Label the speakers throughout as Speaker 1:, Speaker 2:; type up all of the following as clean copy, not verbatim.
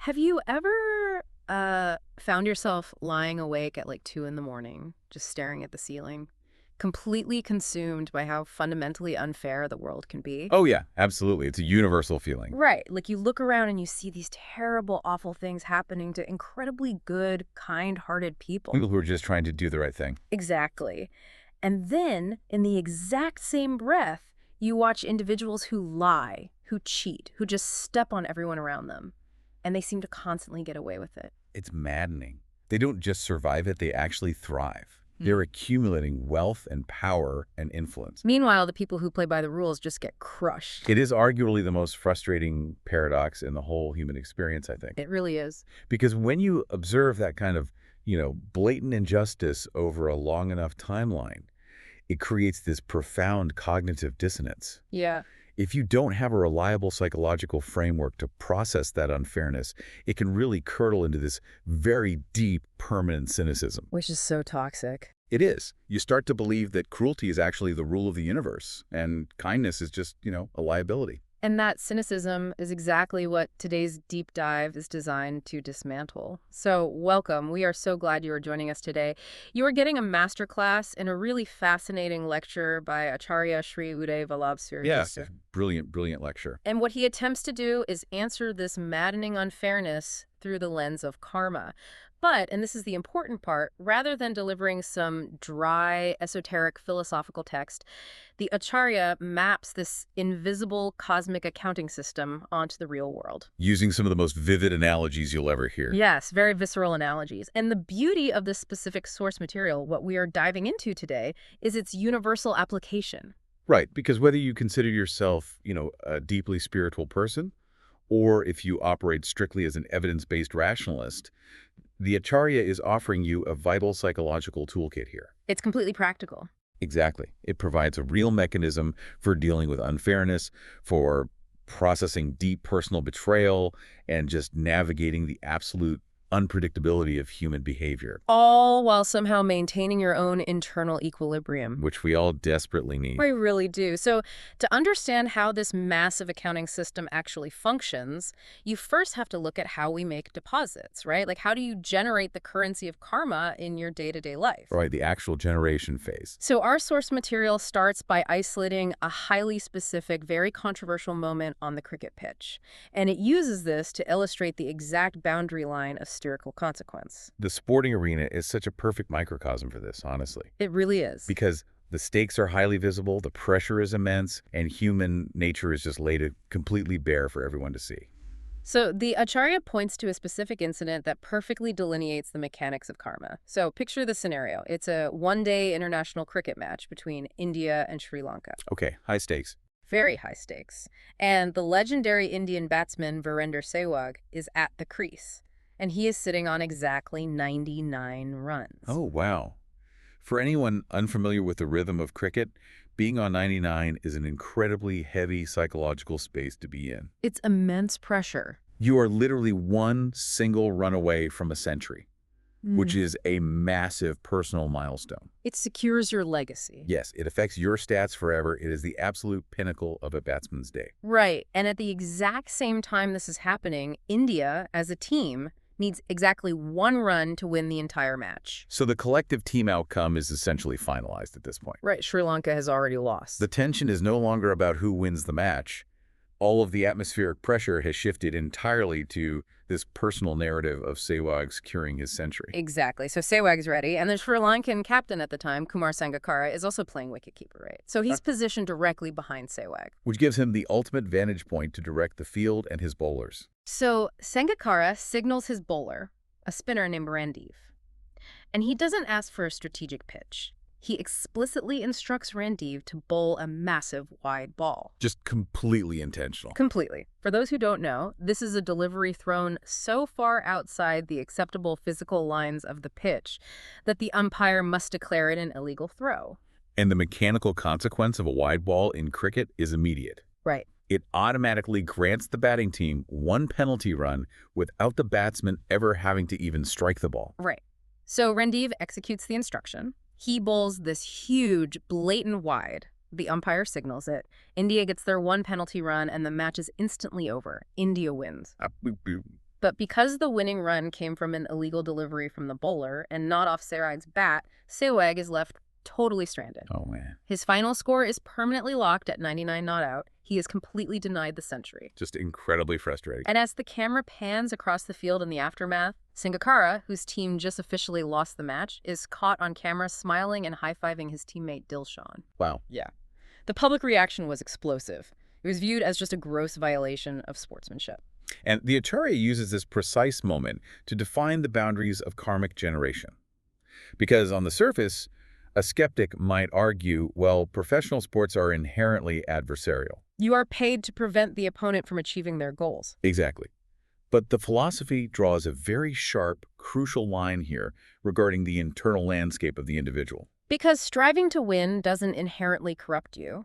Speaker 1: Have you ever found yourself lying awake at like 2 in the morning, just staring at the ceiling, completely consumed by how fundamentally unfair the world can be?
Speaker 2: Oh, yeah, absolutely. It's a universal feeling.
Speaker 1: Right. Like you look around and you see these terrible, awful things happening to incredibly good, kind-hearted people.
Speaker 2: People who are just trying to do the right thing.
Speaker 1: Exactly. And then, in the exact same breath, you watch individuals who lie, who cheat, who just step on everyone around them. And they seem to constantly get away with it.
Speaker 2: It's maddening. They don't just survive it, they actually thrive.
Speaker 1: Hmm.
Speaker 2: They're accumulating wealth and power and influence.
Speaker 1: Meanwhile, the people who play by the rules just get crushed.
Speaker 2: It is arguably the most frustrating paradox in the whole human experience, I think.
Speaker 1: It really is.
Speaker 2: Because when you observe that kind of, blatant injustice over a long enough timeline, it creates this profound cognitive dissonance.
Speaker 1: Yeah.
Speaker 2: If you don't have a reliable psychological framework to process that unfairness, it can really curdle into this very deep, permanent cynicism.
Speaker 1: Which is so toxic.
Speaker 2: It is. You start to believe that cruelty is actually the rule of the universe, and kindness is just, a liability.
Speaker 1: And that cynicism is exactly what today's deep dive is designed to dismantle. So welcome. We are so glad you are joining us today. You are getting a masterclass in a really fascinating lecture by Acharya Shri Udayvallabhsuri.
Speaker 2: Yes, brilliant, brilliant lecture.
Speaker 1: And what he attempts to do is answer this maddening unfairness through the lens of karma. But, and this is the important part, rather than delivering some dry, esoteric philosophical text, the Acharya maps this invisible cosmic accounting system onto the real world.
Speaker 2: Using some of the most vivid analogies you'll ever hear.
Speaker 1: Yes, very visceral analogies. And the beauty of this specific source material, what we are diving into today, is its universal application.
Speaker 2: Right, because whether you consider yourself, a deeply spiritual person, or if you operate strictly as an evidence-based rationalist, the Acharya is offering you a vital psychological toolkit here.
Speaker 1: It's completely practical.
Speaker 2: Exactly. It provides a real mechanism for dealing with unfairness, for processing deep personal betrayal, and just navigating the absolute unpredictability of human behavior.
Speaker 1: All while somehow maintaining your own internal equilibrium.
Speaker 2: Which we all desperately need.
Speaker 1: We really do. So to understand how this massive accounting system actually functions, you first have to look at how we make deposits, right? Like how do you generate the currency of karma in your day-to-day life?
Speaker 2: Right, the actual generation phase.
Speaker 1: So our source material starts by isolating a highly specific, very controversial moment on the cricket pitch. And it uses this to illustrate the exact boundary line of spherical consequence.
Speaker 2: The sporting arena is such a perfect microcosm for this, honestly.
Speaker 1: It really is.
Speaker 2: Because the stakes are highly visible, the pressure is immense, and human nature is just laid completely bare for everyone to see.
Speaker 1: So the Acharya points to a specific incident that perfectly delineates the mechanics of karma. So picture the scenario. It's a one-day international cricket match between India and Sri Lanka.
Speaker 2: Okay, high stakes.
Speaker 1: Very high stakes. And the legendary Indian batsman Virender Sehwag is at the crease. And he is sitting on exactly 99 runs.
Speaker 2: Oh, wow. For anyone unfamiliar with the rhythm of cricket, being on 99 is an incredibly heavy psychological space to be in.
Speaker 1: It's immense pressure.
Speaker 2: You are literally one single run away from a century, which is a massive personal milestone.
Speaker 1: It secures your legacy.
Speaker 2: Yes, it affects your stats forever. It is the absolute pinnacle of a batsman's day.
Speaker 1: Right. And at the exact same time this is happening, India, as a team, needs exactly one run to win the entire match.
Speaker 2: So the collective team outcome is essentially finalized at this point.
Speaker 1: Right, Sri Lanka has already lost.
Speaker 2: The tension is no longer about who wins the match. All of the atmospheric pressure has shifted entirely to this personal narrative of Sehwag securing his century.
Speaker 1: Exactly. So Sehwag's ready, and the Sri Lankan captain at the time, Kumar Sangakkara, is also playing wicketkeeper, right? So he's positioned directly behind Sehwag.
Speaker 2: Which gives him the ultimate vantage point to direct the field and his bowlers.
Speaker 1: So Sangakkara signals his bowler, a spinner named Randeep. And he doesn't ask for a strategic pitch. He explicitly instructs Randeep to bowl a massive wide ball.
Speaker 2: Just completely intentional.
Speaker 1: Completely. For those who don't know, this is a delivery thrown so far outside the acceptable physical lines of the pitch that the umpire must declare it an illegal throw.
Speaker 2: And the mechanical consequence of a wide ball in cricket is immediate.
Speaker 1: Right.
Speaker 2: It automatically grants the batting team one penalty run without the batsman ever having to even strike the ball.
Speaker 1: Right. So Randeep executes the instruction. He bowls this huge, blatant wide. The umpire signals it. India gets their one penalty run, and the match is instantly over. India wins. But because the winning run came from an illegal delivery from the bowler and not off Sehwag's bat, Sehwag is left totally stranded.
Speaker 2: Oh, man.
Speaker 1: His final score is permanently locked at 99 not out. He is completely denied the century.
Speaker 2: Just incredibly frustrating.
Speaker 1: And as the camera pans across the field in the aftermath, Sangakkara, whose team just officially lost the match, is caught on camera smiling and high-fiving his teammate Dilshan.
Speaker 2: Wow.
Speaker 1: Yeah. The public reaction was explosive. It was viewed as just a gross violation of sportsmanship.
Speaker 2: And the Acharya uses this precise moment to define the boundaries of karmic generation. Because on the surface, a skeptic might argue, well, professional sports are inherently adversarial.
Speaker 1: You are paid to prevent the opponent from achieving their goals.
Speaker 2: Exactly. But the philosophy draws a very sharp, crucial line here regarding the internal landscape of the individual.
Speaker 1: Because striving to win doesn't inherently corrupt you.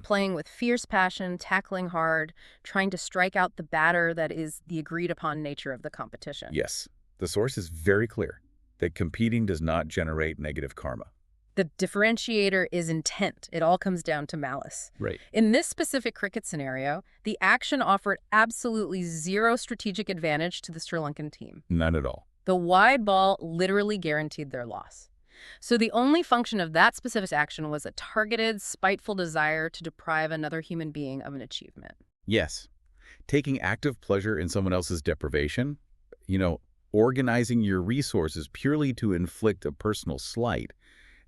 Speaker 1: Playing with fierce passion, tackling hard, trying to strike out the batter that is the agreed-upon nature of the competition.
Speaker 2: Yes, the source is very clear, that competing does not generate negative karma.
Speaker 1: The differentiator is intent. It all comes down to malice.
Speaker 2: Right.
Speaker 1: In this specific cricket scenario, the action offered absolutely zero strategic advantage to the Sri Lankan team.
Speaker 2: None at all.
Speaker 1: The wide ball literally guaranteed their loss. So the only function of that specific action was a targeted, spiteful desire to deprive another human being of an achievement.
Speaker 2: Yes. Taking active pleasure in someone else's deprivation, organizing your resources purely to inflict a personal slight,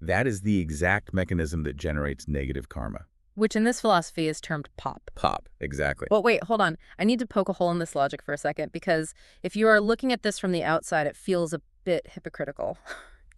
Speaker 2: that is the exact mechanism that generates negative karma.
Speaker 1: Which in this philosophy is termed pop.
Speaker 2: Pop, exactly.
Speaker 1: Well, wait, hold on. I need to poke a hole in this logic for a second, because if you are looking at this from the outside, it feels a bit hypocritical.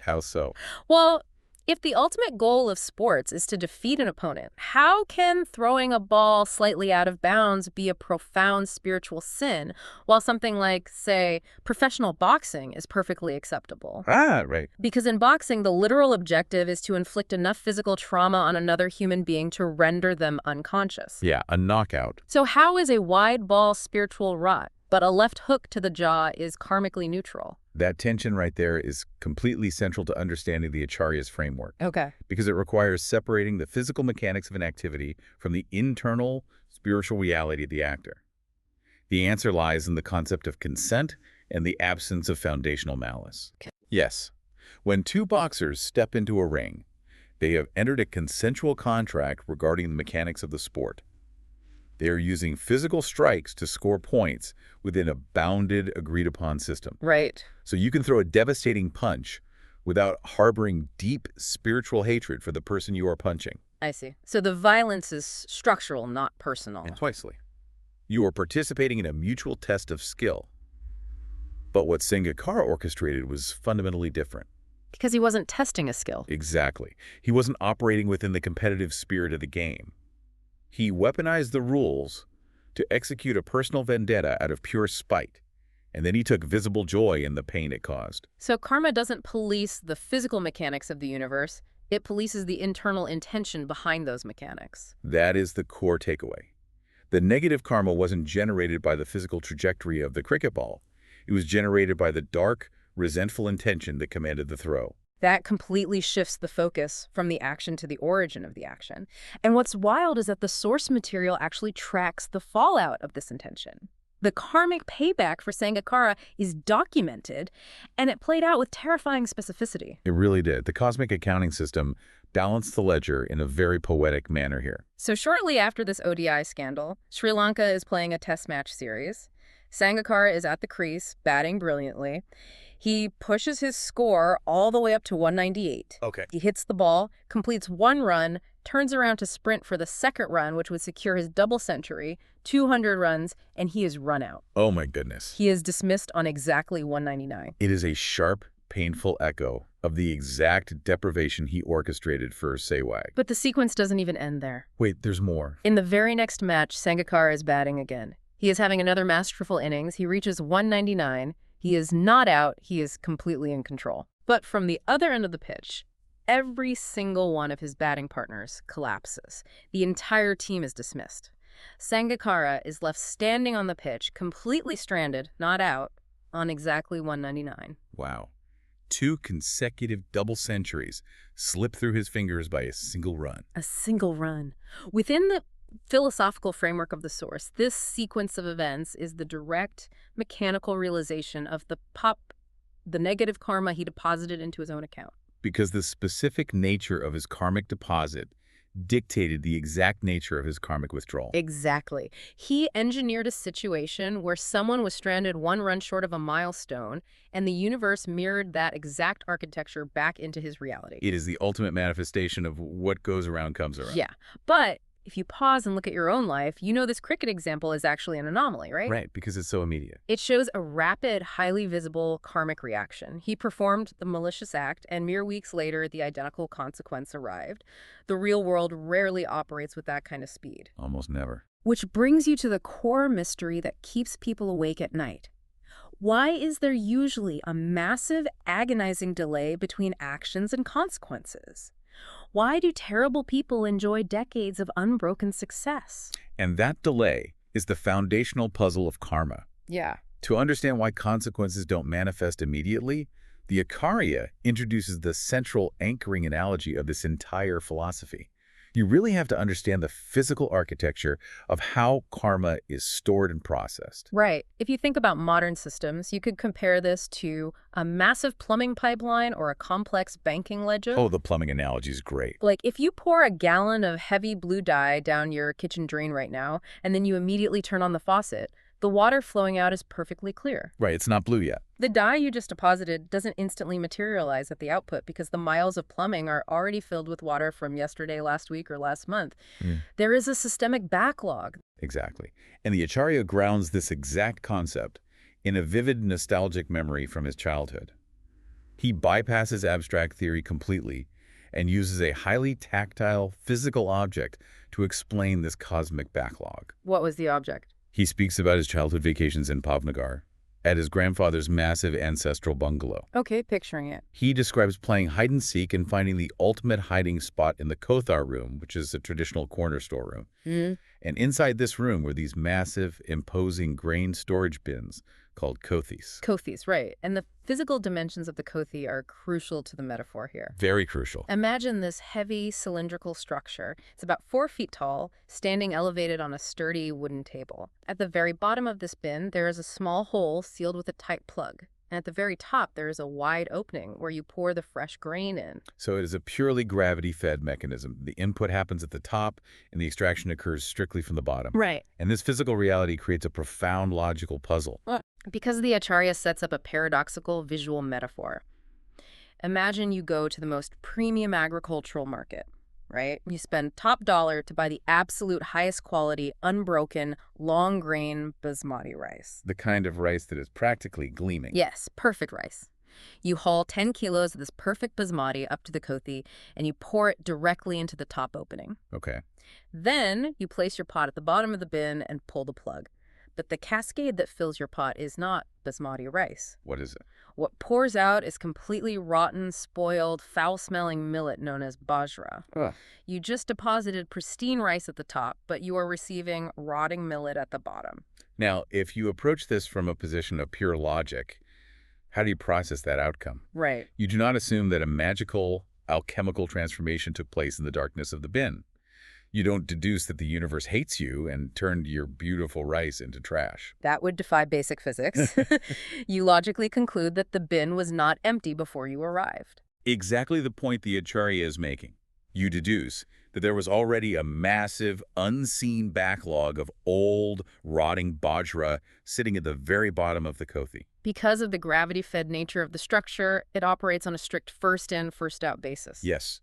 Speaker 2: How so?
Speaker 1: Well, if the ultimate goal of sports is to defeat an opponent, how can throwing a ball slightly out of bounds be a profound spiritual sin, while something like, say, professional boxing is perfectly acceptable?
Speaker 2: Right.
Speaker 1: Because in boxing, the literal objective is to inflict enough physical trauma on another human being to render them unconscious.
Speaker 2: Yeah, a knockout.
Speaker 1: So how is a wide ball spiritual rot, but a left hook to the jaw is karmically neutral?
Speaker 2: That tension right there is completely central to understanding the Acharya's framework.
Speaker 1: Okay.
Speaker 2: Because it requires separating the physical mechanics of an activity from the internal spiritual reality of the actor. The answer lies in the concept of consent and the absence of foundational malice.
Speaker 1: Okay.
Speaker 2: Yes. When two boxers step into a ring, they have entered a consensual contract regarding the mechanics of the sport. They are using physical strikes to score points within a bounded, agreed-upon system.
Speaker 1: Right.
Speaker 2: So you can throw a devastating punch without harboring deep spiritual hatred for the person you are punching.
Speaker 1: I see. So the violence is structural, not personal.
Speaker 2: And twicely. You are participating in a mutual test of skill. But what Sangakkara orchestrated was fundamentally different.
Speaker 1: Because he wasn't testing a skill.
Speaker 2: Exactly. He wasn't operating within the competitive spirit of the game. He weaponized the rules to execute a personal vendetta out of pure spite, and then he took visible joy in the pain it caused.
Speaker 1: So karma doesn't police the physical mechanics of the universe, it polices the internal intention behind those mechanics.
Speaker 2: That is the core takeaway. The negative karma wasn't generated by the physical trajectory of the cricket ball. It was generated by the dark, resentful intention that commanded the throw.
Speaker 1: That completely shifts the focus from the action to the origin of the action. And what's wild is that the source material actually tracks the fallout of this intention. The karmic payback for Sangakkara is documented, and it played out with terrifying specificity.
Speaker 2: It really did. The cosmic accounting system balanced the ledger in a very poetic manner here.
Speaker 1: So shortly after this ODI scandal, Sri Lanka is playing a test match series. Sangakkara is at the crease, batting brilliantly. He pushes his score all the way up to 198.
Speaker 2: Okay.
Speaker 1: He hits the ball, completes one run, turns around to sprint for the second run, which would secure his double century, 200 runs, and he is run out.
Speaker 2: Oh my goodness.
Speaker 1: He is dismissed on exactly 199.
Speaker 2: It is a sharp, painful echo of the exact deprivation he orchestrated for Sehwag.
Speaker 1: But the sequence doesn't even end there.
Speaker 2: Wait, there's more.
Speaker 1: In the very next match, Sangakkara is batting again. He is having another masterful innings. He reaches 199. He is not out. He is completely in control. But from the other end of the pitch, every single one of his batting partners collapses. The entire team is dismissed. Sangakkara is left standing on the pitch, completely stranded, not out, on exactly 199.
Speaker 2: Wow. 2 consecutive double centuries slipped through his fingers by a single run.
Speaker 1: A single run. Within the philosophical framework of the source. This sequence of events is the direct mechanical realization of the negative karma he deposited into his own account.
Speaker 2: Because the specific nature of his karmic deposit dictated the exact nature of his karmic withdrawal.
Speaker 1: Exactly. He engineered a situation where someone was stranded one run short of a milestone, and the universe mirrored that exact architecture back into his reality.
Speaker 2: It is the ultimate manifestation of what goes around comes around.
Speaker 1: Yeah. But if you pause and look at your own life, you know this cricket example is actually an anomaly, right?
Speaker 2: Right, because it's so immediate.
Speaker 1: It shows a rapid, highly visible karmic reaction. He performed the malicious act, and mere weeks later, the identical consequence arrived. The real world rarely operates with that kind of speed.
Speaker 2: Almost never.
Speaker 1: Which brings you to the core mystery that keeps people awake at night. Why is there usually a massive, agonizing delay between actions and consequences? Why do terrible people enjoy decades of unbroken success?
Speaker 2: And that delay is the foundational puzzle of karma.
Speaker 1: Yeah.
Speaker 2: To understand why consequences don't manifest immediately, the Acharya introduces the central anchoring analogy of this entire philosophy. You really have to understand the physical architecture of how karma is stored and processed.
Speaker 1: Right. If you think about modern systems, you could compare this to a massive plumbing pipeline or a complex banking ledger.
Speaker 2: Oh, the plumbing analogy is great.
Speaker 1: Like, if you pour a gallon of heavy blue dye down your kitchen drain right now, and then you immediately turn on the faucet, the water flowing out is perfectly clear.
Speaker 2: Right, it's not blue yet.
Speaker 1: The dye you just deposited doesn't instantly materialize at the output because the miles of plumbing are already filled with water from yesterday, last week, or last month. There is a systemic backlog.
Speaker 2: Exactly. And the Acharya grounds this exact concept in a vivid nostalgic memory from his childhood. He bypasses abstract theory completely and uses a highly tactile, physical object to explain this cosmic backlog.
Speaker 1: What was the object?
Speaker 2: He speaks about his childhood vacations in Pavnagar, at his grandfather's massive ancestral bungalow.
Speaker 1: Okay, picturing it.
Speaker 2: He describes playing hide-and-seek and finding the ultimate hiding spot in the kothar room, which is a traditional corner storeroom. And inside this room were these massive, imposing grain storage bins called kothis.
Speaker 1: Kothis, right. And the physical dimensions of the kothi are crucial to the metaphor here.
Speaker 2: Very crucial.
Speaker 1: Imagine this heavy cylindrical structure. It's about 4 feet tall, standing elevated on a sturdy wooden table. At the very bottom of this bin, there is a small hole sealed with a tight plug. And at the very top, there is a wide opening where you pour the fresh grain in.
Speaker 2: So it is a purely gravity-fed mechanism. The input happens at the top, and the extraction occurs strictly from the bottom.
Speaker 1: Right.
Speaker 2: And this physical reality creates a profound logical puzzle.
Speaker 1: Because the Acharya sets up a paradoxical visual metaphor. Imagine you go to the most premium agricultural market, right? You spend top dollar to buy the absolute highest quality, unbroken, long-grain basmati rice.
Speaker 2: The kind of rice that is practically gleaming.
Speaker 1: Yes, perfect rice. You haul 10 kilos of this perfect basmati up to the kothi, and you pour it directly into the top opening.
Speaker 2: Okay.
Speaker 1: Then you place your pot at the bottom of the bin and pull the plug. But the cascade that fills your pot is not basmati rice.
Speaker 2: What is it?
Speaker 1: What pours out is completely rotten, spoiled, foul-smelling millet known as bajra. You just deposited pristine rice at the top, but you are receiving rotting millet at the bottom.
Speaker 2: Now, if you approach this from a position of pure logic, how do you process that outcome?
Speaker 1: Right.
Speaker 2: You do not assume that a magical, alchemical transformation took place in the darkness of the bin. You don't deduce that the universe hates you and turned your beautiful rice into trash.
Speaker 1: That would defy basic physics. You logically conclude that the bin was not empty before you arrived.
Speaker 2: Exactly the point the Acharya is making. You deduce that there was already a massive, unseen backlog of old, rotting bajra sitting at the very bottom of the kothi.
Speaker 1: Because of the gravity-fed nature of the structure, it operates on a strict first-in, first-out basis.
Speaker 2: Yes.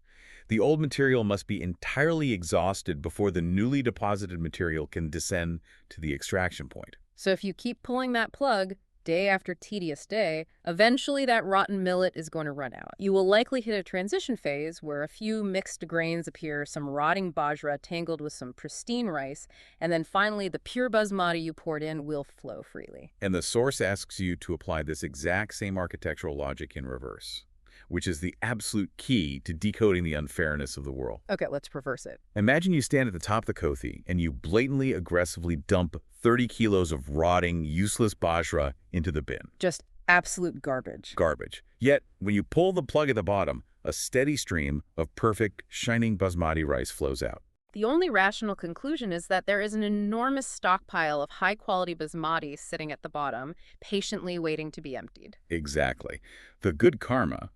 Speaker 2: The old material must be entirely exhausted before the newly deposited material can descend to the extraction point.
Speaker 1: So if you keep pulling that plug, day after tedious day, eventually that rotten millet is going to run out. You will likely hit a transition phase where a few mixed grains appear, some rotting bajra tangled with some pristine rice, and then finally the pure basmati you poured in will flow freely.
Speaker 2: And the source asks you to apply this exact same architectural logic in reverse, which is the absolute key to decoding the unfairness of the world.
Speaker 1: Okay, let's reverse it.
Speaker 2: Imagine you stand at the top of the kothi and you blatantly, aggressively dump 30 kilos of rotting, useless bajra into the bin.
Speaker 1: Just absolute garbage.
Speaker 2: Garbage. Yet, when you pull the plug at the bottom, a steady stream of perfect, shining basmati rice flows out.
Speaker 1: The only rational conclusion is that there is an enormous stockpile of high-quality basmati sitting at the bottom, patiently waiting to be emptied.
Speaker 2: Exactly. The good karma,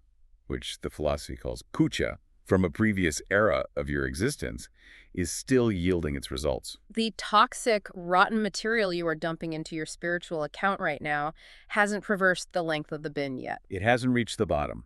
Speaker 2: which the philosophy calls kucha, from a previous era of your existence, is still yielding its results.
Speaker 1: The toxic, rotten material you are dumping into your spiritual account right now hasn't traversed the length of the bin yet.
Speaker 2: It hasn't reached the bottom.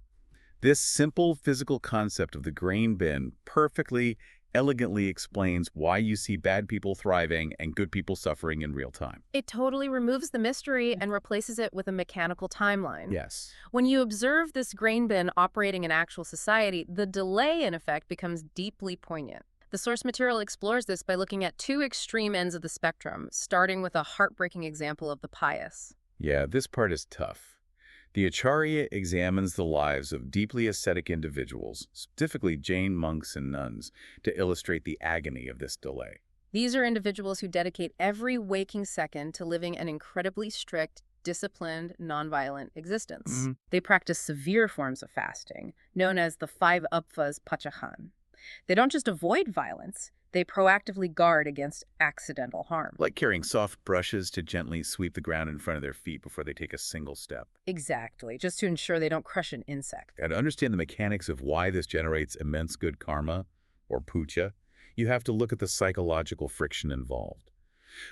Speaker 2: This simple physical concept of the grain bin perfectly, elegantly explains why you see bad people thriving and good people suffering in real time.
Speaker 1: It totally removes the mystery and replaces it with a mechanical timeline.
Speaker 2: Yes.
Speaker 1: When you observe this grain bin operating in actual society, the delay, in effect, becomes deeply poignant. The source material explores this by looking at two extreme ends of the spectrum, starting with a heartbreaking example of the pious.
Speaker 2: Yeah, this part is tough. The Acharya examines the lives of deeply ascetic individuals, specifically Jain monks and nuns, to illustrate the agony of this delay.
Speaker 1: These are individuals who dedicate every waking second to living an incredibly strict, disciplined, nonviolent existence. They practice severe forms of fasting, known as the 5 upvas pachahan. They don't just avoid violence, they proactively guard against accidental harm.
Speaker 2: Like carrying soft brushes to gently sweep the ground in front of their feet before they take a single step.
Speaker 1: Exactly, just to ensure they don't crush an insect.
Speaker 2: And to understand the mechanics of why this generates immense good karma, or puja, you have to look at the psychological friction involved.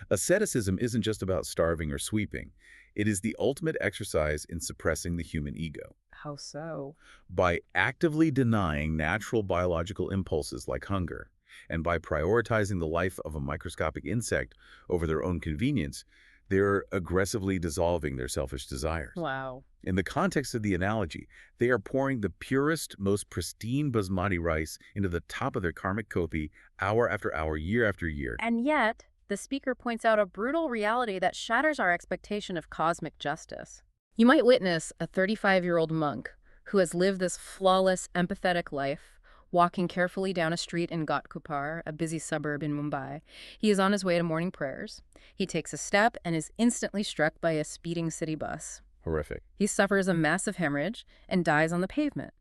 Speaker 2: Asceticism isn't just about starving or sweeping. It is the ultimate exercise in suppressing the human ego.
Speaker 1: How so?
Speaker 2: By actively denying natural biological impulses like hunger, and by prioritizing the life of a microscopic insect over their own convenience, they're aggressively dissolving their selfish desires.
Speaker 1: Wow.
Speaker 2: In the context of the analogy, they are pouring the purest, most pristine basmati rice into the top of their karmic kothi hour after hour, year after year.
Speaker 1: And yet, the speaker points out a brutal reality that shatters our expectation of cosmic justice. You might witness a 35-year-old monk who has lived this flawless, empathetic life, walking carefully down a street in Ghatkupar, a busy suburb in Mumbai. He is on his way to morning prayers. He takes a step and is instantly struck by a speeding city bus.
Speaker 2: Horrific.
Speaker 1: He suffers a massive hemorrhage and dies on the pavement.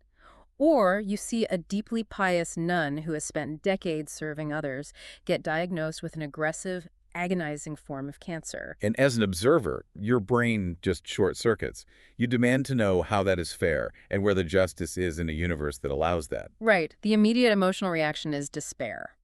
Speaker 1: Or you see a deeply pious nun who has spent decades serving others get diagnosed with an aggressive, agonizing form of cancer.
Speaker 2: And as an observer, your brain just short circuits. You demand to know how that is fair and where the justice is in a universe that allows that.
Speaker 1: Right. The immediate emotional reaction is despair.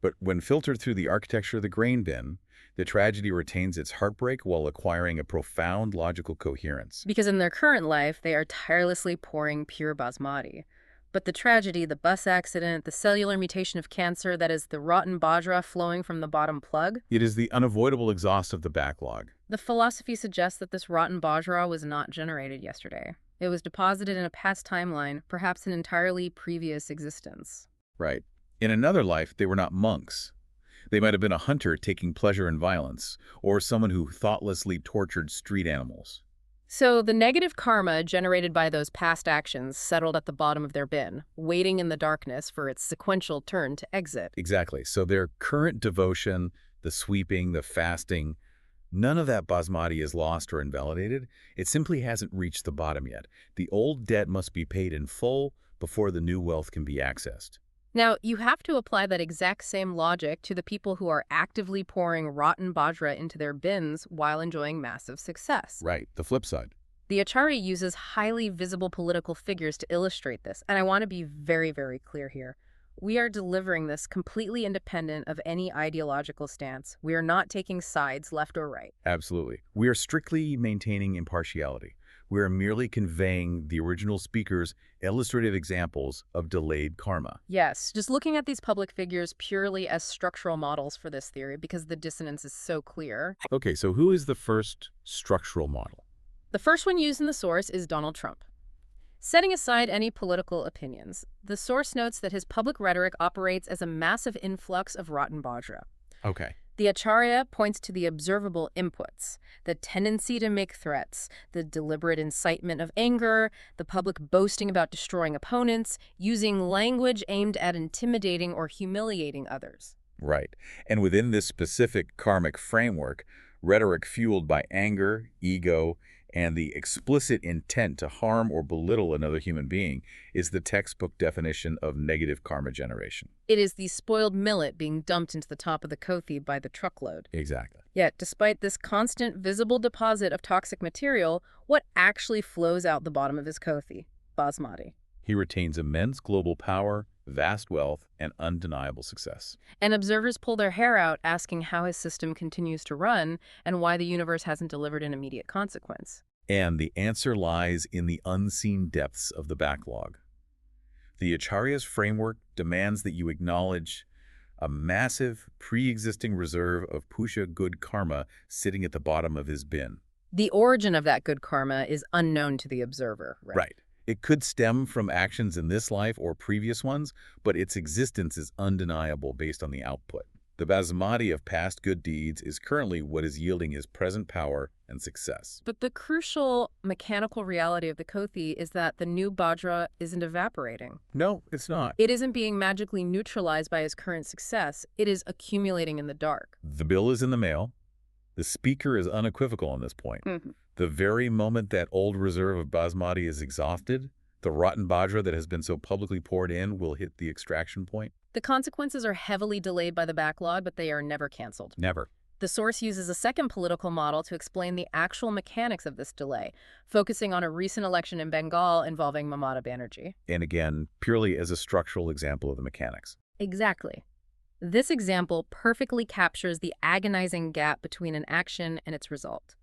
Speaker 2: But when filtered through the architecture of the grain bin, the tragedy retains its heartbreak while acquiring a profound logical coherence.
Speaker 1: Because in their current life, they are tirelessly pouring pure basmati. But the tragedy, the bus accident, the cellular mutation of cancer, that is the rotten bajra flowing from the bottom plug,
Speaker 2: It is the unavoidable exhaust of the backlog.
Speaker 1: the philosophy suggests that this rotten bajra was not generated yesterday. It was deposited in a past timeline, perhaps an entirely previous existence.
Speaker 2: Right. In another life, they were not monks. They might have been a hunter taking pleasure in violence, or someone who thoughtlessly tortured street animals.
Speaker 1: So the negative karma generated by those past actions settled at the bottom of their bin, waiting in the darkness for its sequential turn to exit.
Speaker 2: Exactly. So their current devotion, the sweeping, the fasting, none of that basmati is lost or invalidated. It simply hasn't reached the bottom yet. The old debt must be paid in full before the new wealth can be accessed.
Speaker 1: Now, you have to apply that exact same logic to the people who are actively pouring rotten bajra into their bins while enjoying massive success.
Speaker 2: Right. The flip side.
Speaker 1: The Acharya uses highly visible political figures to illustrate this, and I want to be very, very clear here. We are delivering this completely independent of any ideological stance. We are not taking sides left or right.
Speaker 2: Absolutely. We are strictly maintaining impartiality. We are merely conveying the original speaker's illustrative examples of delayed karma.
Speaker 1: Yes, just looking at these public figures purely as structural models for this theory because the dissonance is so clear.
Speaker 2: Okay, so who is the first structural model?
Speaker 1: The first one used in the source is Donald Trump. Setting aside any political opinions, the source notes that his public rhetoric operates as a massive influx of rotten bajra.
Speaker 2: Okay.
Speaker 1: The Acharya points to the observable inputs, the tendency to make threats, the deliberate incitement of anger, the public boasting about destroying opponents, using language aimed at intimidating or humiliating others.
Speaker 2: Right. And within this specific karmic framework, rhetoric fueled by anger, ego, And the explicit intent to harm or belittle another human being is the textbook definition of negative karma generation.
Speaker 1: It is the spoiled millet being dumped into the top of the kothi by the truckload.
Speaker 2: Exactly.
Speaker 1: Yet, despite this constant visible deposit of toxic material, what actually flows out the bottom of his kothi? Basmati.
Speaker 2: He retains immense global power, vast wealth, and undeniable success.
Speaker 1: And observers pull their hair out asking how his system continues to run and why the universe hasn't delivered an immediate consequence.
Speaker 2: And the answer lies in the unseen depths of the backlog. The Acharya's framework demands that you acknowledge a massive, pre-existing reserve of Pusha good karma sitting at the bottom of his bin.
Speaker 1: The origin of that good karma is unknown to the observer, right?
Speaker 2: Right. It could stem from actions in this life or previous ones, but its existence is undeniable based on the output. The basmati of past good deeds is currently what is yielding his present power and success.
Speaker 1: But the crucial mechanical reality of the kothi is that the new bajra isn't evaporating.
Speaker 2: No, it's not.
Speaker 1: It isn't being magically neutralized by his current success. It is accumulating in the dark.
Speaker 2: The bill is in the mail. The speaker is unequivocal on this point. The very moment that old reserve of basmati is exhausted, the rotten bajra that has been so publicly poured in will hit the extraction point.
Speaker 1: The consequences are heavily delayed by the backlog, but they are never canceled.
Speaker 2: Never.
Speaker 1: The source uses a second political model to explain the actual mechanics of this delay, focusing on a recent election in Bengal involving Mamata Banerjee.
Speaker 2: And again, purely as a structural example of the mechanics.
Speaker 1: Exactly. This example perfectly captures the agonizing gap between an action and its result.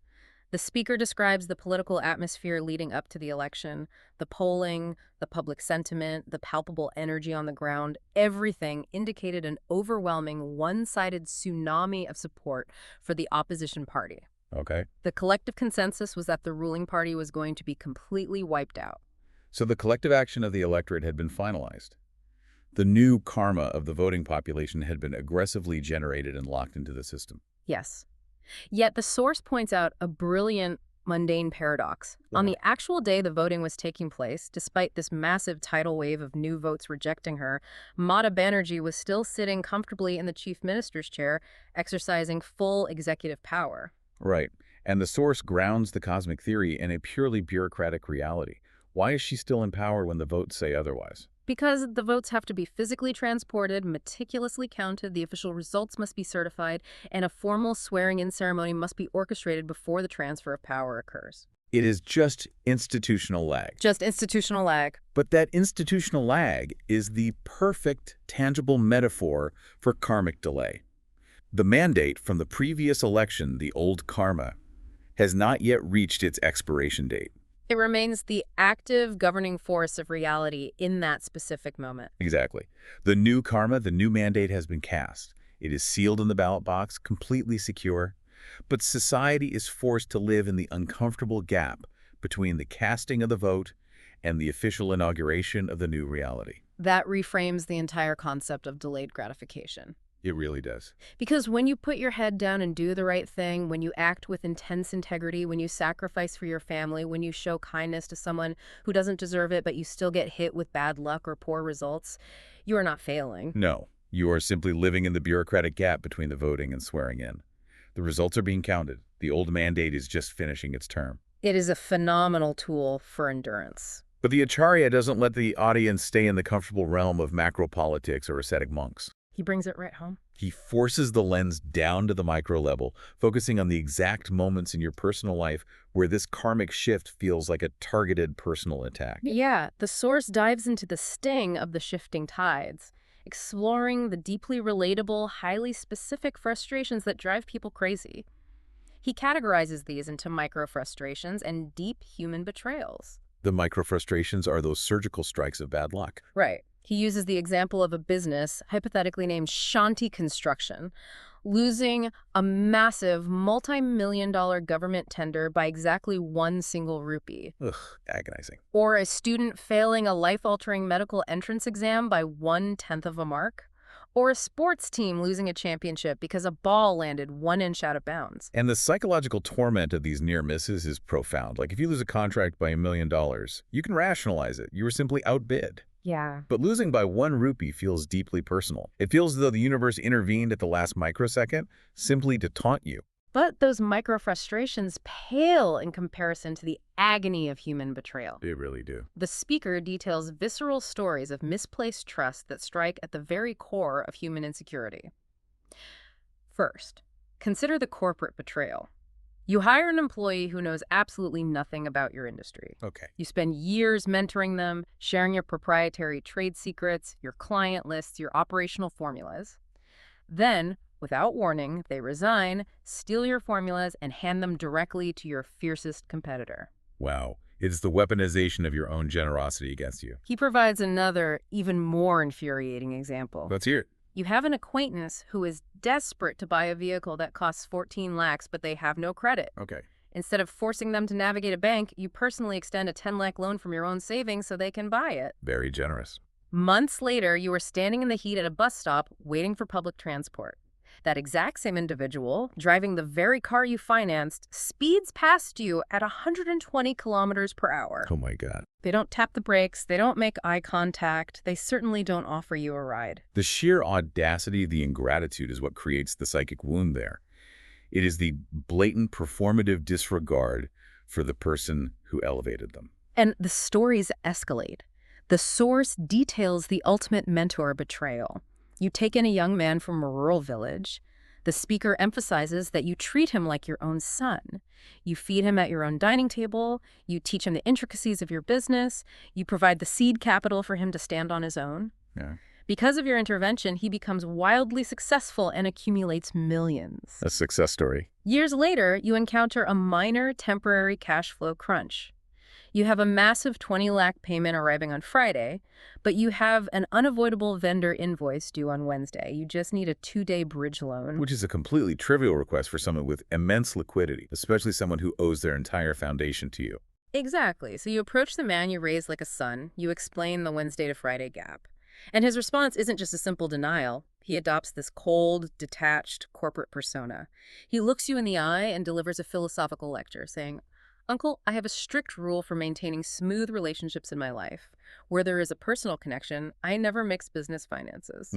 Speaker 1: The speaker describes the political atmosphere leading up to the election, the polling, the public sentiment, the palpable energy on the ground. Everything indicated an overwhelming one-sided tsunami of support for the opposition party.
Speaker 2: Okay.
Speaker 1: The collective consensus was that the ruling party was going to be completely wiped out.
Speaker 2: So the collective action of the electorate had been finalized. The new karma of the voting population had been aggressively generated and locked into the system.
Speaker 1: Yes. Yet the source points out a brilliant, mundane paradox. On the actual day the voting was taking place, despite this massive tidal wave of new votes rejecting her, Mamata Banerjee was still sitting comfortably in the chief minister's chair, exercising full executive power.
Speaker 2: Right. And the source grounds the cosmic theory in a purely bureaucratic reality. Why is she still in power when the votes say otherwise?
Speaker 1: Because the votes have to be physically transported, meticulously counted, the official results must be certified, and a formal swearing-in ceremony must be orchestrated before the transfer of power occurs.
Speaker 2: It is just institutional lag.
Speaker 1: Just institutional lag.
Speaker 2: But that institutional lag is the perfect, tangible metaphor for karmic delay. The mandate from the previous election, the old karma, has not yet reached its expiration date.
Speaker 1: It remains the active governing force of reality in that specific moment.
Speaker 2: Exactly. The new karma, the new mandate has been cast. It is sealed in the ballot box, completely secure. But society is forced to live in the uncomfortable gap between the casting of the vote and the official inauguration of the new reality.
Speaker 1: That reframes the entire concept of delayed gratification.
Speaker 2: It really does.
Speaker 1: Because when you put your head down and do the right thing, when you act with intense integrity, when you sacrifice for your family, when you show kindness to someone who doesn't deserve it, but you still get hit with bad luck or poor results, you are not failing.
Speaker 2: No, you are simply living in the bureaucratic gap between the voting and swearing in. The results are being counted. The old mandate is just finishing its term.
Speaker 1: It is a phenomenal tool for endurance.
Speaker 2: But the Acharya doesn't let the audience stay in the comfortable realm of macro-politics or ascetic monks.
Speaker 1: He brings it right home.
Speaker 2: He forces the lens down to the micro level, focusing on the exact moments in your personal life where this karmic shift feels like a targeted personal attack.
Speaker 1: Yeah, the source dives into the sting of the shifting tides, exploring the deeply relatable, highly specific frustrations that drive people crazy. He categorizes these into micro-frustrations and deep human betrayals.
Speaker 2: The micro frustrations are those surgical strikes of bad luck.
Speaker 1: Right. He uses the example of a business, hypothetically named Shanti Construction, losing a massive multi-million-dollar government tender by exactly one single rupee.
Speaker 2: Ugh, agonizing.
Speaker 1: Or a student failing a life-altering medical entrance exam by 1/10 of a mark. Or a sports team losing a championship because a ball landed 1 inch out of bounds.
Speaker 2: And the psychological torment of these near misses is profound. Like if you lose a contract by $1 million, you can rationalize it. You were simply outbid.
Speaker 1: Yeah.
Speaker 2: But losing by 1 rupee feels deeply personal. It feels as though the universe intervened at the last microsecond simply to taunt you.
Speaker 1: But those micro frustrations pale in comparison to the agony of human betrayal.
Speaker 2: They really do.
Speaker 1: The speaker details visceral stories of misplaced trust that strike at the very core of human insecurity. First, consider the corporate betrayal. You hire an employee who knows absolutely nothing about your industry.
Speaker 2: Okay.
Speaker 1: You spend years mentoring them, sharing your proprietary trade secrets, your client lists, your operational formulas. Then, without warning, they resign, steal your formulas, and hand them directly to your fiercest competitor.
Speaker 2: Wow. It's the weaponization of your own generosity against you.
Speaker 1: He provides another, even more infuriating example.
Speaker 2: Let's hear it.
Speaker 1: You have an acquaintance who is desperate to buy a vehicle that costs 14 lakhs, but they have no credit.
Speaker 2: Okay.
Speaker 1: Instead of forcing them to navigate a bank, you personally extend a 10 lakh loan from your own savings so they can buy it.
Speaker 2: Very generous.
Speaker 1: Months later, you are standing in the heat at a bus stop waiting for public transport. That exact same individual, driving the very car you financed, speeds past you at 120 kilometers per hour.
Speaker 2: Oh my God.
Speaker 1: They don't tap the brakes, they don't make eye contact, they certainly don't offer you a ride.
Speaker 2: The sheer audacity of the ingratitude is what creates the psychic wound there. It is the blatant performative disregard for the person who elevated them.
Speaker 1: And the stories escalate. The source details the ultimate mentor betrayal. You take in a young man from a rural village. The speaker emphasizes that you treat him like your own son. You feed him at your own dining table. You teach him the intricacies of your business. You provide the seed capital for him to stand on his own.
Speaker 2: Yeah.
Speaker 1: Because of your intervention, he becomes wildly successful and accumulates millions.
Speaker 2: A success story.
Speaker 1: Years later, you encounter a minor temporary cash flow crunch. You have a massive 20 lakh payment arriving on Friday, but you have an unavoidable vendor invoice due on Wednesday. You just need a 2-day bridge loan.
Speaker 2: Which is a completely trivial request for someone with immense liquidity, especially someone who owes their entire foundation to you.
Speaker 1: Exactly. So you approach the man you raised like a son. You explain the Wednesday to Friday gap. And his response isn't just a simple denial. He adopts this cold, detached corporate persona. He looks you in the eye and delivers a philosophical lecture saying, "Uncle, I have a strict rule for maintaining smooth relationships in my life. Where there is a personal connection, I never mix business finances."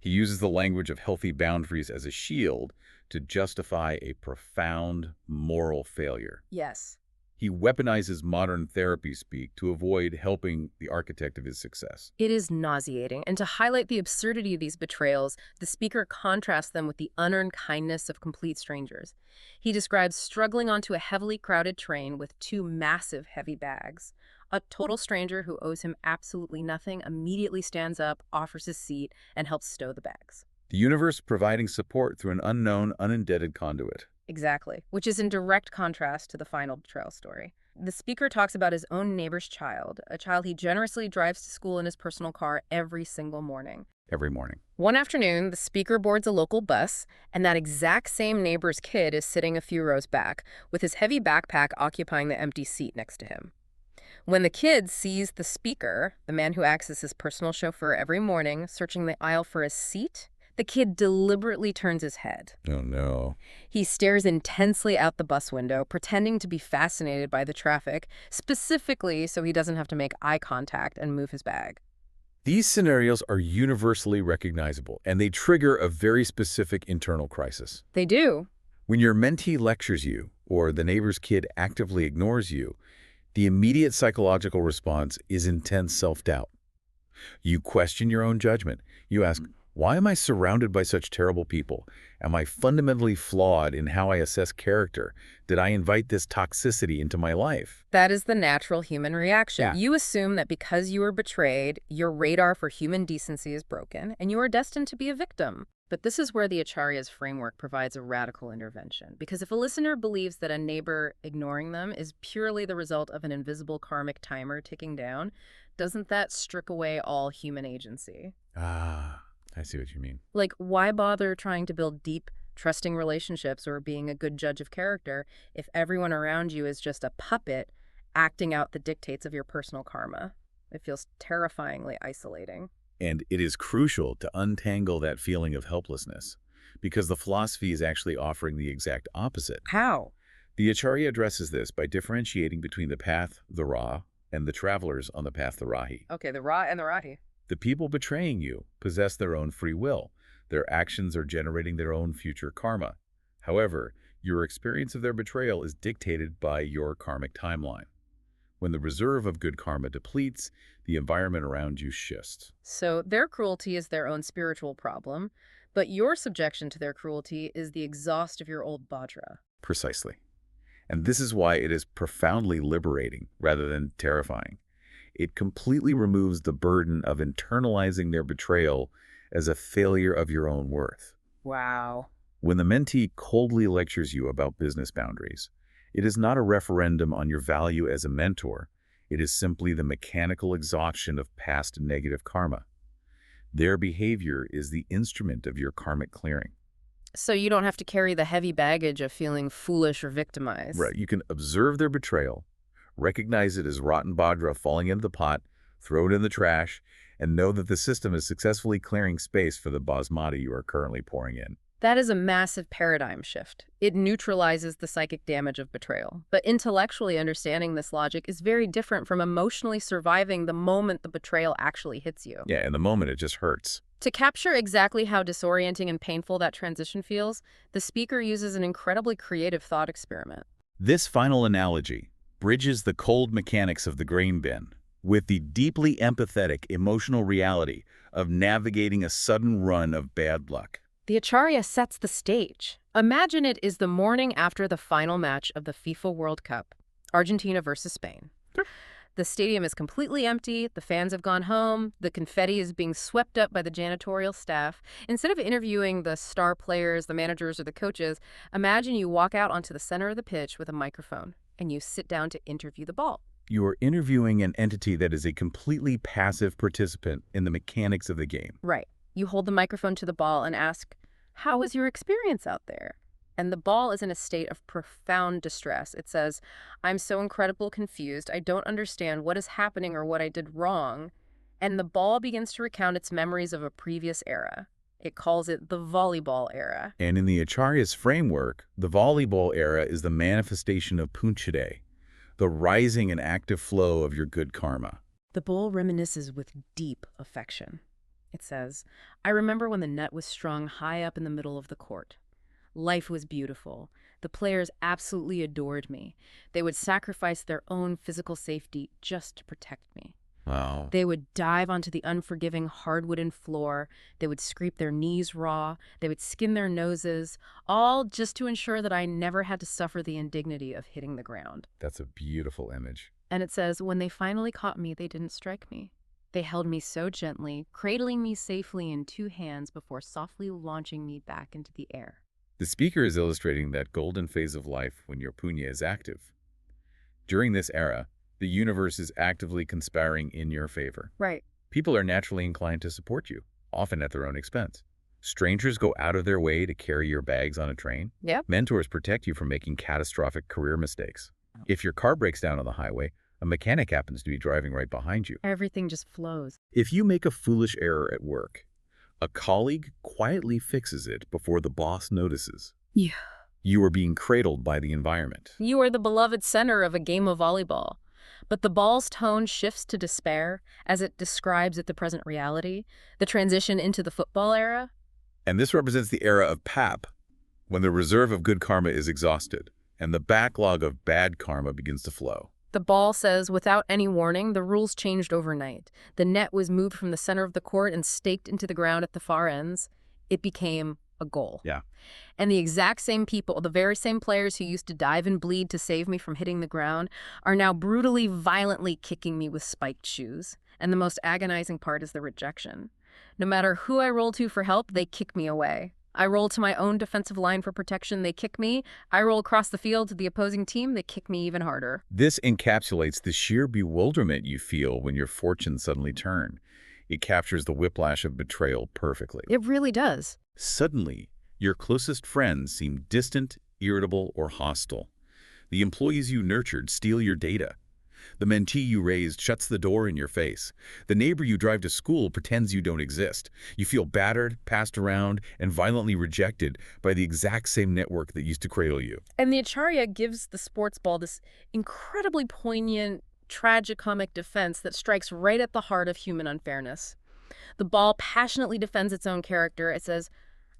Speaker 2: He uses the language of healthy boundaries as a shield to justify a profound moral failure.
Speaker 1: Yes.
Speaker 2: He weaponizes modern therapy speak to avoid helping the architect of his success.
Speaker 1: It is nauseating. And to highlight the absurdity of these betrayals, the speaker contrasts them with the unearned kindness of complete strangers. He describes struggling onto a heavily crowded train with 2 massive heavy bags. A total stranger who owes him absolutely nothing immediately stands up, offers his seat, and helps stow the bags.
Speaker 2: The universe providing support through an unknown, unindebted conduit.
Speaker 1: Exactly, which is in direct contrast to the final betrayal story. The speaker talks about his own neighbor's child, a child he generously drives to school in his personal car every single morning.
Speaker 2: Every morning.
Speaker 1: One afternoon, the speaker boards a local bus, and that exact same neighbor's kid is sitting a few rows back, with his heavy backpack occupying the empty seat next to him. When the kid sees the speaker, the man who acts as his personal chauffeur every morning, searching the aisle for a seat, the kid deliberately turns his head.
Speaker 2: Oh, no.
Speaker 1: He stares intensely out the bus window, pretending to be fascinated by the traffic, specifically so he doesn't have to make eye contact and move his bag.
Speaker 2: These scenarios are universally recognizable, and they trigger a very specific internal crisis.
Speaker 1: They do.
Speaker 2: When your mentee lectures you, or the neighbor's kid actively ignores you, the immediate psychological response is intense self-doubt. You question your own judgment. You ask, why am I surrounded by such terrible people? Am I fundamentally flawed in how I assess character? Did I invite this toxicity into my life?
Speaker 1: That is the natural human reaction.
Speaker 2: Yeah.
Speaker 1: You assume that because you were betrayed, your radar for human decency is broken, and you are destined to be a victim. But this is where the Acharya's framework provides a radical intervention. Because if a listener believes that a neighbor ignoring them is purely the result of an invisible karmic timer ticking down, doesn't that strip away all human agency?
Speaker 2: I see what you mean.
Speaker 1: Like, why bother trying to build deep, trusting relationships or being a good judge of character if everyone around you is just a puppet acting out the dictates of your personal karma? It feels terrifyingly isolating.
Speaker 2: And it is crucial to untangle that feeling of helplessness, because the philosophy is actually offering the exact opposite.
Speaker 1: How?
Speaker 2: The Acharya addresses this by differentiating between the path, the Ra, and the travelers on the path, the Rahi.
Speaker 1: Okay, the Ra and the Rahi.
Speaker 2: The people betraying you possess their own free will. Their actions are generating their own future karma. However, your experience of their betrayal is dictated by your karmic timeline. When the reserve of good karma depletes, the environment around you shifts.
Speaker 1: So their cruelty is their own spiritual problem, but your subjection to their cruelty is the exhaust of your old bajra.
Speaker 2: Precisely. And this is why it is profoundly liberating rather than terrifying. It completely removes the burden of internalizing their betrayal as a failure of your own worth.
Speaker 1: Wow.
Speaker 2: When the mentee coldly lectures you about business boundaries, it is not a referendum on your value as a mentor. It is simply the mechanical exhaustion of past negative karma. Their behavior is the instrument of your karmic clearing.
Speaker 1: So you don't have to carry the heavy baggage of feeling foolish or victimized.
Speaker 2: Right. You can observe their betrayal, recognize it as rotten bajra falling into the pot, throw it in the trash, and know that the system is successfully clearing space for the basmati you are currently pouring in.
Speaker 1: That is a massive paradigm shift. It neutralizes the psychic damage of betrayal. But intellectually understanding this logic is very different from emotionally surviving the moment the betrayal actually hits you.
Speaker 2: Yeah, in the moment it just hurts.
Speaker 1: To capture exactly how disorienting and painful that transition feels, the speaker uses an incredibly creative thought experiment.
Speaker 2: This final analogy bridges the cold mechanics of the grain bin with the deeply empathetic emotional reality of navigating a sudden run of bad luck.
Speaker 1: The Acharya sets the stage. Imagine it is the morning after the final match of the FIFA World Cup, Argentina versus Spain. The stadium is completely empty, the fans have gone home, the confetti is being swept up by the janitorial staff. Instead of interviewing the star players, the managers, or the coaches, imagine you walk out onto the center of the pitch with a microphone, and you sit down to interview the ball.
Speaker 2: You are interviewing an entity that is a completely passive participant in the mechanics of the game.
Speaker 1: Right. You hold the microphone to the ball and ask, "How was your experience out there?" And the ball is in a state of profound distress. It says, "I'm so incredibly confused. I don't understand what is happening or what I did wrong." And the ball begins to recount its memories of a previous era. It calls it the volleyball era.
Speaker 2: And in the Acharya's framework, the volleyball era is the manifestation of punchade, the rising and active flow of your good karma.
Speaker 1: The ball reminisces with deep affection. It says, "I remember when the net was strung high up in the middle of the court. Life was beautiful. The players absolutely adored me. They would sacrifice their own physical safety just to protect me.
Speaker 2: Wow.
Speaker 1: They would dive onto the unforgiving hardwooden floor. They would scrape their knees raw. They would skin their noses, all just to ensure that I never had to suffer the indignity of hitting the ground."
Speaker 2: That's a beautiful image.
Speaker 1: And it says, "When they finally caught me, they didn't strike me. They held me so gently, cradling me safely in two hands before softly launching me back into the air."
Speaker 2: The speaker is illustrating that golden phase of life when your punya is active. During this era, the universe is actively conspiring in your favor.
Speaker 1: Right.
Speaker 2: People are naturally inclined to support you, often at their own expense. Strangers go out of their way to carry your bags on a train.
Speaker 1: Yep.
Speaker 2: Mentors protect you from making catastrophic career mistakes. If your car breaks down on the highway, a mechanic happens to be driving right behind you.
Speaker 1: Everything just flows.
Speaker 2: If you make a foolish error at work, a colleague quietly fixes it before the boss notices.
Speaker 1: Yeah.
Speaker 2: You are being cradled by the environment.
Speaker 1: You are the beloved center of a game of volleyball. But the ball's tone shifts to despair as it describes at the present reality, the transition into the football era.
Speaker 2: And this represents the era of PAP, when the reserve of good karma is exhausted, and the backlog of bad karma begins to flow.
Speaker 1: The ball says, without any warning, the rules changed overnight. The net was moved from the center of the court and staked into the ground at the far ends. It became a goal.
Speaker 2: Yeah.
Speaker 1: And the exact same people, the very same players who used to dive and bleed to save me from hitting the ground, are now brutally, violently kicking me with spiked shoes. And the most agonizing part is the rejection. No matter who I roll to for help, they kick me away. I roll to my own defensive line for protection, they kick me. I roll across the field to the opposing team, they kick me even harder.
Speaker 2: This encapsulates the sheer bewilderment you feel when your fortunes suddenly turn. It captures the whiplash of betrayal perfectly.
Speaker 1: It really does.
Speaker 2: Suddenly, your closest friends seem distant, irritable, or hostile. The employees you nurtured steal your data. The mentee you raised shuts the door in your face. The neighbor you drive to school pretends you don't exist. You feel battered, passed around, and violently rejected by the exact same network that used to cradle you.
Speaker 1: And the Acharya gives the sports ball this incredibly poignant, tragicomic defense that strikes right at the heart of human unfairness. The ball passionately defends its own character. It says,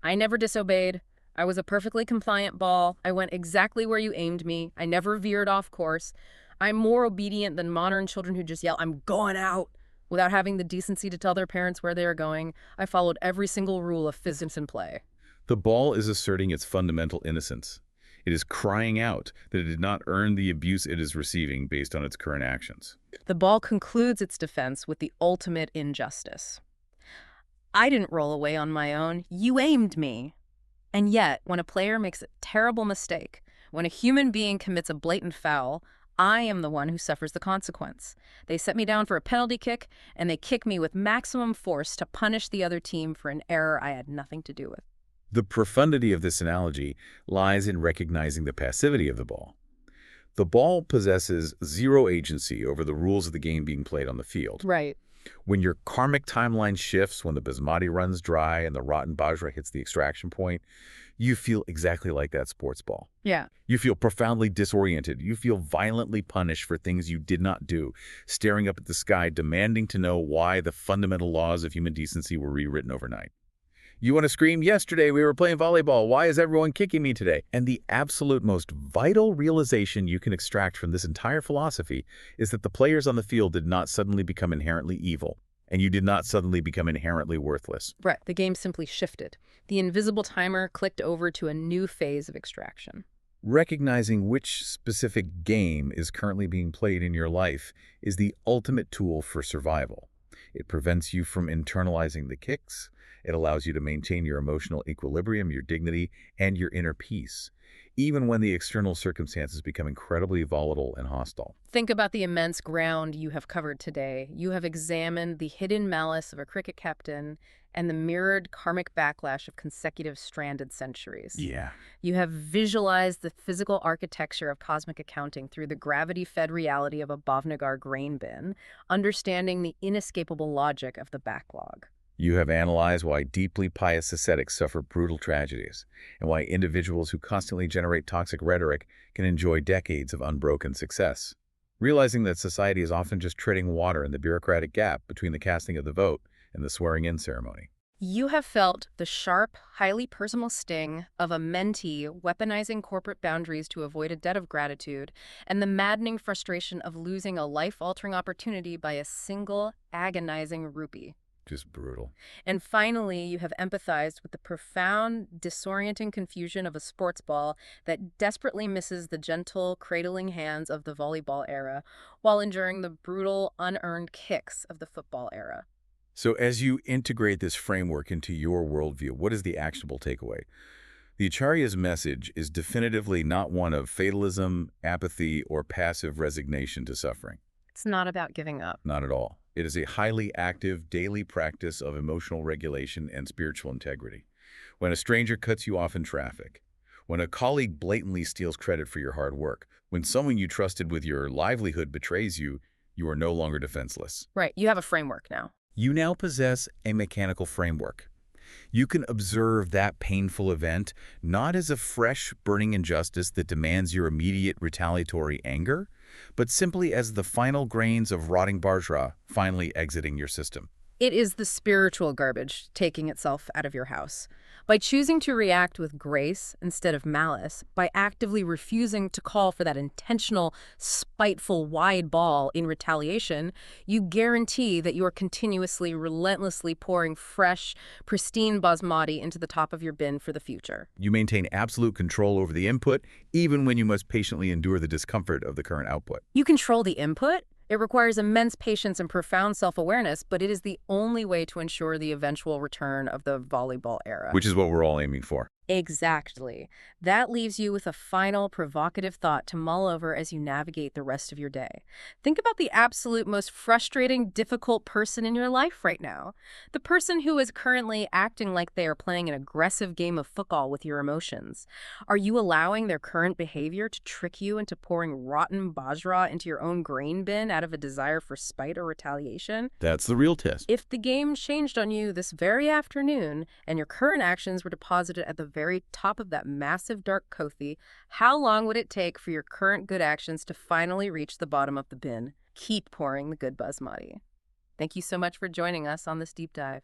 Speaker 1: "I never disobeyed. I was a perfectly compliant ball. I went exactly where you aimed me. I never veered off course. I'm more obedient than modern children who just yell, "I'm going out," without having the decency to tell their parents where they are going. I followed every single rule of physics and play.
Speaker 2: The ball is asserting its fundamental innocence. It is crying out that it did not earn the abuse it is receiving based on its current actions.
Speaker 1: The ball concludes its defense with the ultimate injustice. I didn't roll away on my own. You aimed me. And yet, when a player makes a terrible mistake, when a human being commits a blatant foul, I am the one who suffers the consequence. They set me down for a penalty kick, and they kick me with maximum force to punish the other team for an error I had nothing to do with.
Speaker 2: The profundity of this analogy lies in recognizing the passivity of the ball. The ball possesses zero agency over the rules of the game being played on the field.
Speaker 1: Right.
Speaker 2: When your karmic timeline shifts, when the basmati runs dry and the rotten bajra hits the extraction point, you feel exactly like that sports ball.
Speaker 1: Yeah.
Speaker 2: You feel profoundly disoriented. You feel violently punished for things you did not do, staring up at the sky, demanding to know why the fundamental laws of human decency were rewritten overnight. You want to scream, "Yesterday we were playing volleyball. Why is everyone kicking me today?" And the absolute most vital realization you can extract from this entire philosophy is that the players on the field did not suddenly become inherently evil, and you did not suddenly become inherently worthless.
Speaker 1: Right. The game simply shifted. The invisible timer clicked over to a new phase of extraction.
Speaker 2: Recognizing which specific game is currently being played in your life is the ultimate tool for survival. It prevents you from internalizing the kicks. It allows you to maintain your emotional equilibrium, your dignity, and your inner peace, even when the external circumstances become incredibly volatile and hostile.
Speaker 1: Think about the immense ground you have covered today. You have examined the hidden malice of a cricket captain and the mirrored karmic backlash of consecutive stranded centuries.
Speaker 2: Yeah.
Speaker 1: You have visualized the physical architecture of cosmic accounting through the gravity-fed reality of a Bhavnagar grain bin, understanding the inescapable logic of the backlog.
Speaker 2: You have analyzed why deeply pious ascetics suffer brutal tragedies, and why individuals who constantly generate toxic rhetoric can enjoy decades of unbroken success. Realizing that society is often just treading water in the bureaucratic gap between the casting of the vote and the swearing-in ceremony.
Speaker 1: You have felt the sharp, highly personal sting of a mentee weaponizing corporate boundaries to avoid a debt of gratitude, and the maddening frustration of losing a life-altering opportunity by a single, agonizing rupee.
Speaker 2: Just brutal.
Speaker 1: And finally, you have empathized with the profound, disorienting confusion of a sports ball that desperately misses the gentle, cradling hands of the volleyball era, while enduring the brutal, unearned kicks of the football era.
Speaker 2: So as you integrate this framework into your worldview, what is the actionable takeaway? The Acharya's message is definitively not one of fatalism, apathy, or passive resignation to suffering.
Speaker 1: It's not about giving up.
Speaker 2: Not at all. It is a highly active daily practice of emotional regulation and spiritual integrity. When a stranger cuts you off in traffic, when a colleague blatantly steals credit for your hard work, when someone you trusted with your livelihood betrays you, you are no longer defenseless.
Speaker 1: Right, you have a framework now.
Speaker 2: You now possess a mechanical framework. You can observe that painful event not as a fresh, burning injustice that demands your immediate retaliatory anger, but simply as the final grains of rotting bajra finally exiting your system.
Speaker 1: It is the spiritual garbage taking itself out of your house. By choosing to react with grace instead of malice, by actively refusing to call for that intentional, spiteful, wide ball in retaliation, you guarantee that you are continuously, relentlessly pouring fresh, pristine basmati into the top of your bin for the future.
Speaker 2: You maintain absolute control over the input, even when you must patiently endure the discomfort of the current output.
Speaker 1: You control the input. It requires immense patience and profound self-awareness, but it is the only way to ensure the eventual return of the volleyball era.
Speaker 2: Which is what we're all aiming for.
Speaker 1: Exactly. That leaves you with a final provocative thought to mull over as you navigate the rest of your day. Think about the absolute most frustrating, difficult person in your life right now. The person who is currently acting like they are playing an aggressive game of football with your emotions. Are you allowing their current behavior to trick you into pouring rotten bajra into your own grain bin out of a desire for spite or retaliation?
Speaker 2: That's the real test.
Speaker 1: If the game changed on you this very afternoon and your current actions were deposited at the very top of that massive dark kothi, how long would it take for your current good actions to finally reach the bottom of the bin? Keep pouring the good basmati. Thank you so much for joining us on this deep dive.